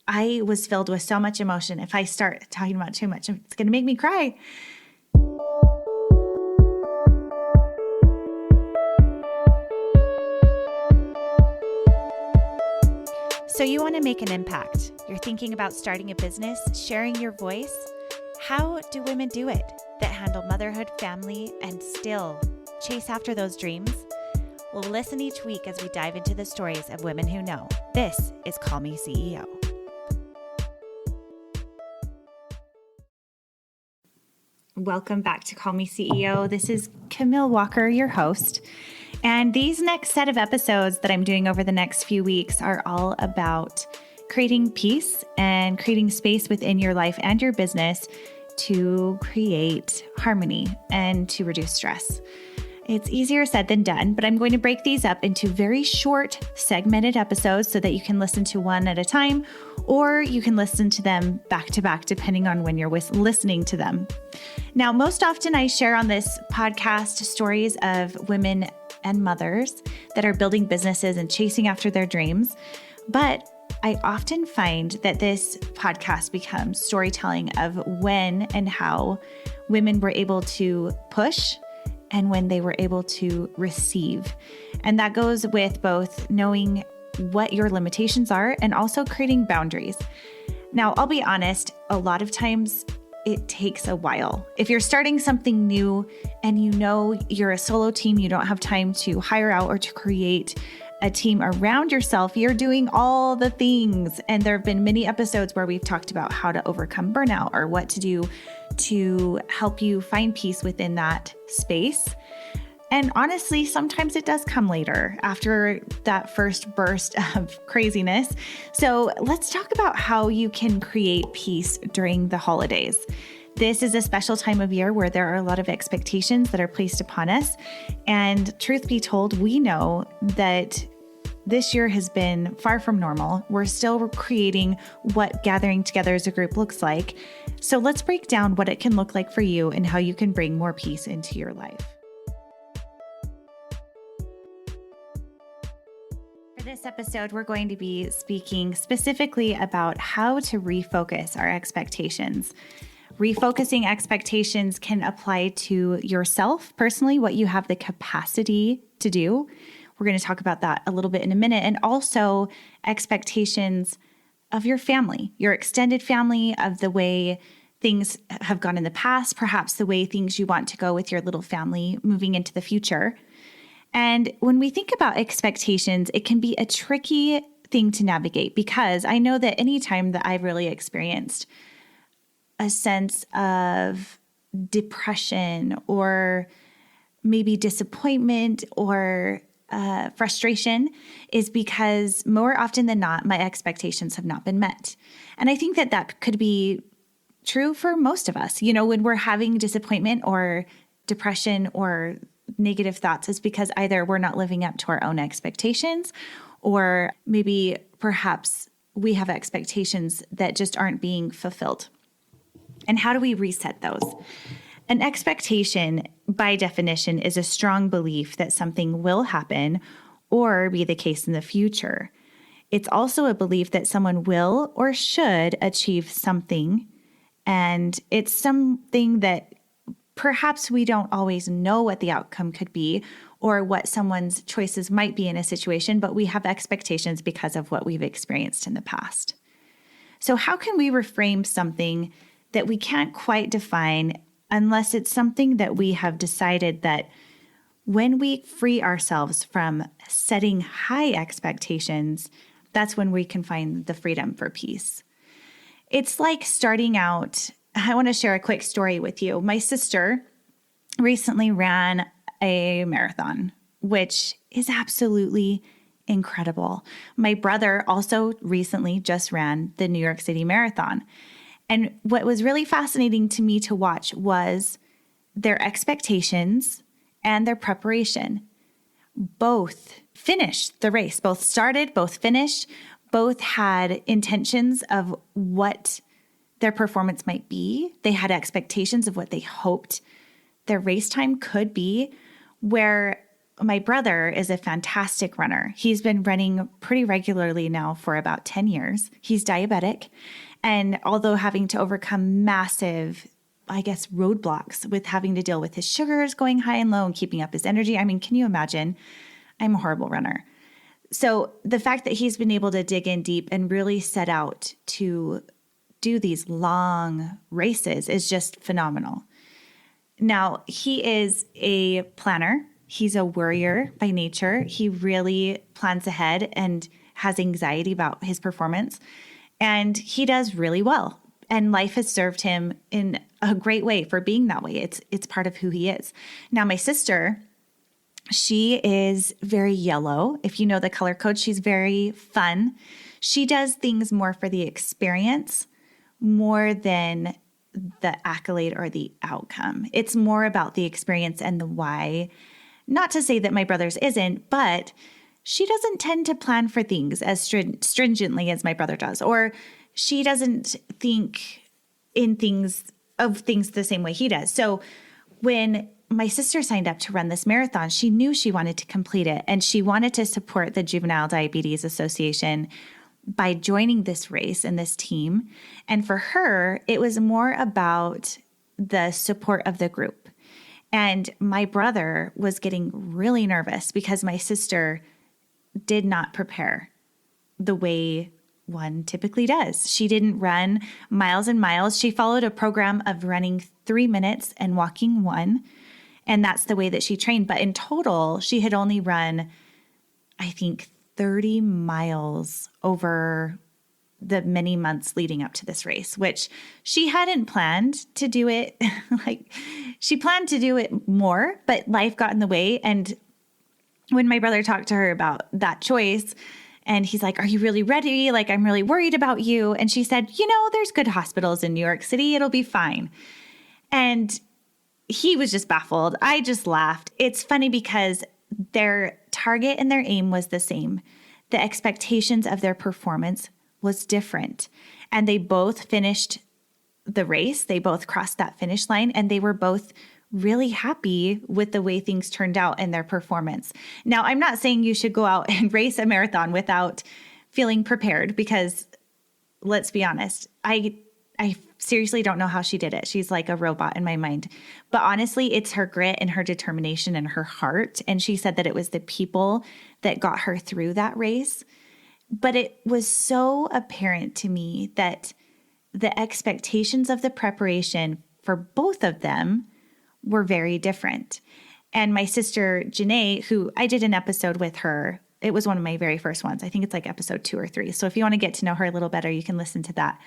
I was filled with so much emotion. If I start talking about too much, it's going to make me cry. So you want to make an impact. You're thinking about starting a business, sharing your voice. How do women do it that handle motherhood, family, and still chase after those dreams? Well, listen each week as we dive into the stories of women who know. This is Call Me CEO. Welcome back to Call Me CEO. This is Camille Walker, your host. And these next set of episodes that I'm doing over the next few weeks are all about creating peace and creating space within your life and your business to create harmony and to reduce stress. It's easier said than done, but I'm going to break these up into very short segmented episodes so that you can listen to one at a time, or you can listen to them back to back, depending on when you're listening to them. Now, most often I share on this podcast stories of women and mothers that are building businesses and chasing after their dreams. But I often find that this podcast becomes storytelling of when and how women were able to push and when they were able to receive. And that goes with both knowing what your limitations are and also creating boundaries. Now, I'll be honest, a lot of times it takes a while. If you're starting something new and you know you're a solo team, you don't have time to hire out or to create a team around yourself, you're doing all the things. And there have been many episodes where we've talked about how to overcome burnout or what to do to help you find peace within that space. And honestly, sometimes it does come later after that first burst of craziness. So let's talk about how you can create peace during the holidays. This is a special time of year where there are a lot of expectations that are placed upon us. And truth be told, we know that this year has been far from normal. We're still creating what gathering together as a group looks like. So let's break down what it can look like for you and how you can bring more peace into your life. For this episode, we're going to be speaking specifically about how to refocus our expectations. Refocusing expectations can apply to yourself personally, what you have the capacity to do. We're going to talk about that a little bit in a minute, and also expectations of your family, your extended family, of the way things have gone in the past, perhaps the way things you want to go with your little family moving into the future. And when we think about expectations, it can be a tricky thing to navigate, because I know that anytime that I've really experienced a sense of depression or maybe disappointment or frustration is because more often than not, my expectations have not been met. And I think that that could be true for most of us. You know, when we're having disappointment or depression or negative thoughts, it's because either we're not living up to our own expectations, or maybe perhaps we have expectations that just aren't being fulfilled. And how do we reset those? An expectation, by definition, is a strong belief that something will happen or be the case in the future. It's also a belief that someone will or should achieve something, and it's something that perhaps we don't always know what the outcome could be or what someone's choices might be in a situation, but we have expectations because of what we've experienced in the past. So how can we reframe something that we can't quite define unless it's something that we have decided that when we free ourselves from setting high expectations, that's when we can find the freedom for peace? It's like starting out. I want to share a quick story with you. My sister recently ran a marathon, which is absolutely incredible. My brother also recently just ran the New York City Marathon. And what was really fascinating to me to watch was their expectations and their preparation. Both finished the race, both started, both finished, both had intentions of what their performance might be. They had expectations of what they hoped their race time could be, where my brother is a fantastic runner. He's been running pretty regularly now for about 10 years. He's diabetic. And although having to overcome massive, I guess, roadblocks with having to deal with his sugars going high and low and keeping up his energy. I mean, can you imagine? I'm a horrible runner. So the fact that he's been able to dig in deep and really set out to do these long races is just phenomenal. Now, he is a planner. He's a worrier by nature. He really plans ahead and has anxiety about his performance. And he does really well. And life has served him in a great way for being that way. It's part of who he is. Now, my sister, she is very yellow. If you know the color code, she's very fun. She does things more for the experience more than the accolade or the outcome. It's more about the experience and the why. Not to say that my brother's isn't, but she doesn't tend to plan for things as stringently as my brother does, or she doesn't think in things the same way he does. So when my sister signed up to run this marathon, she knew she wanted to complete it, and she wanted to support the Juvenile Diabetes Association by joining this race and this team. And for her, it was more about the support of the group. And my brother was getting really nervous because my sister did not prepare the way one typically does. She didn't run miles and miles. She followed a program of running 3 minutes and walking 1. And that's the way that she trained. But in total, she had only run, I think, 30 miles over the many months leading up to this race, which she hadn't planned to do it. Like, she planned to do it more, but life got in the way. And when my brother talked to her about that choice, and he's like, "Are you really ready? Like, I'm really worried about you." And she said, "There's good hospitals in New York City. It'll be fine." And he was just baffled. I just laughed. It's funny because their target and their aim was the same. The expectations of their performance was different. And they both finished the race. They both crossed that finish line, and they were both really happy with the way things turned out and their performance. Now, I'm not saying you should go out and race a marathon without feeling prepared, because let's be honest, I seriously don't know how she did it. She's like a robot in my mind. But honestly, it's her grit and her determination and her heart. And she said that it was the people that got her through that race. But it was so apparent to me that the expectations of the preparation for both of them were very different. And my sister, Janae, who I did an episode with her, it was one of my very first ones. I think it's like episode 2 or 3. So if you want to get to know her a little better, you can listen to that.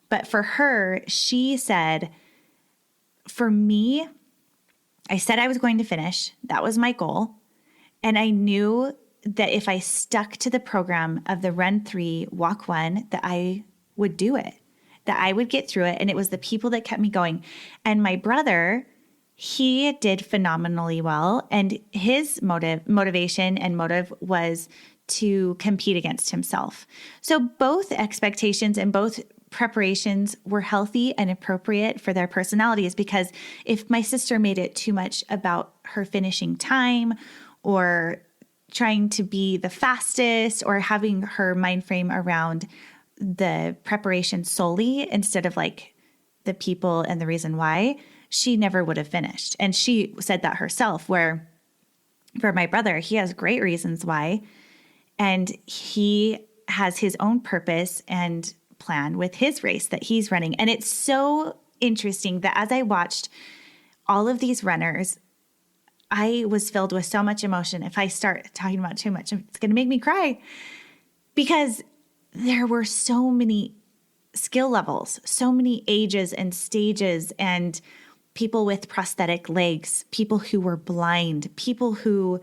But for her, she said, for me, I said I was going to finish. That was my goal. And I knew that if I stuck to the program of the run 3, walk 1, that I would do it, that I would get through it. And it was the people that kept me going. And my brother, he did phenomenally well. And his motivation and motive was to compete against himself. So both expectations and both preparations were healthy and appropriate for their personalities, because if my sister made it too much about her finishing time or trying to be the fastest or having her mind frame around the preparation solely instead of like the people and the reason why, she never would have finished. And she said that herself, where for my brother, he has great reasons why, and he has his own purpose and plan with his race that he's running. And it's so interesting that as I watched all of these runners, I was filled with so much emotion. If I start talking about too much, it's going to make me cry, because there were so many skill levels, so many ages and stages, and people with prosthetic legs, people who were blind, people who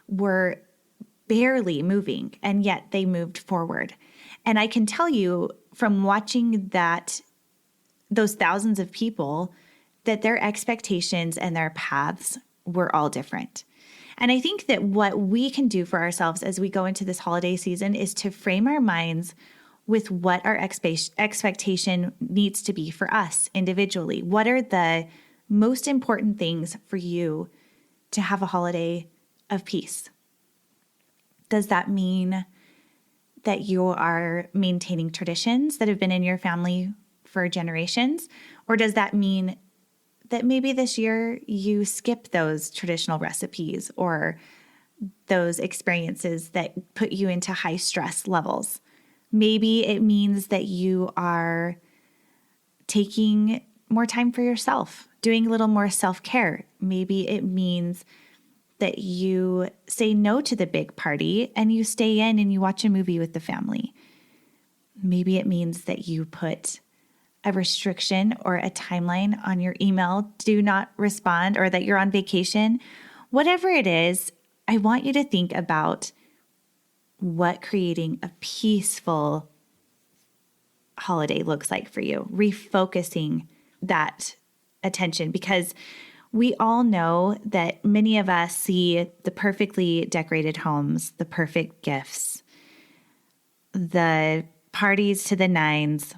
were barely moving, and yet they moved forward. And I can tell you from watching those thousands of people, that their expectations and their paths were all different. And I think that what we can do for ourselves as we go into this holiday season is to frame our minds with what our expectation needs to be for us individually. What are the most important things for you to have a holiday of peace? Does that mean that you are maintaining traditions that have been in your family for generations? Or does that mean that maybe this year you skip those traditional recipes or those experiences that put you into high stress levels? Maybe it means that you are taking more time for yourself, doing a little more self-care. Maybe it means that you say no to the big party and you stay in and you watch a movie with the family. Maybe it means that you put a restriction or a timeline on your email, do not respond, or that you're on vacation. Whatever it is, I want you to think about what creating a peaceful holiday looks like for you, refocusing that attention, because we all know that many of us see the perfectly decorated homes, the perfect gifts, the parties to the nines,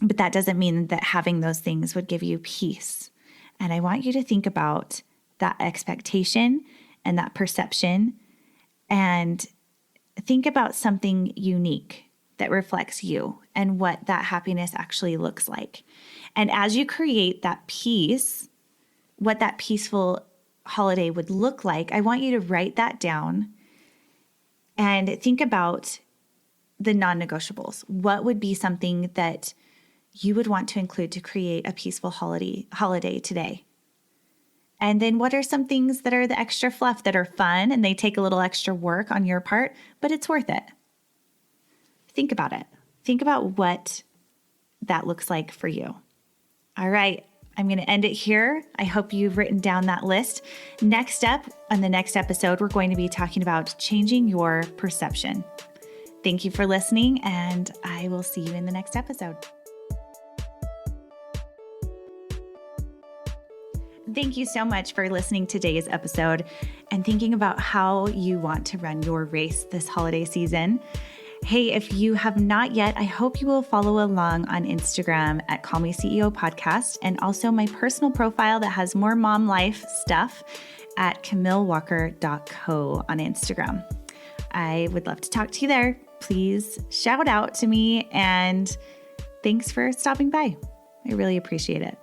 but that doesn't mean that having those things would give you peace. And I want you to think about that expectation and that perception and think about something unique that reflects you and what that happiness actually looks like. And as you create that peace, what that peaceful holiday would look like, I want you to write that down and think about the non-negotiables. What would be something that you would want to include to create a peaceful holiday today? And then what are some things that are the extra fluff that are fun and they take a little extra work on your part, but it's worth it? Think about it. Think about what that looks like for you. All right. I'm going to end it here. I hope you've written down that list. Next up, on the next episode, we're going to be talking about changing your perception. Thank you for listening, and I will see you in the next episode. Thank you so much for listening to today's episode and thinking about how you want to run your race this holiday season. Hey, if you have not yet, I hope you will follow along on Instagram at Call Me CEO Podcast, and also my personal profile that has more mom life stuff at CamilleWalker.co on Instagram. I would love to talk to you there. Please shout out to me, and thanks for stopping by. I really appreciate it.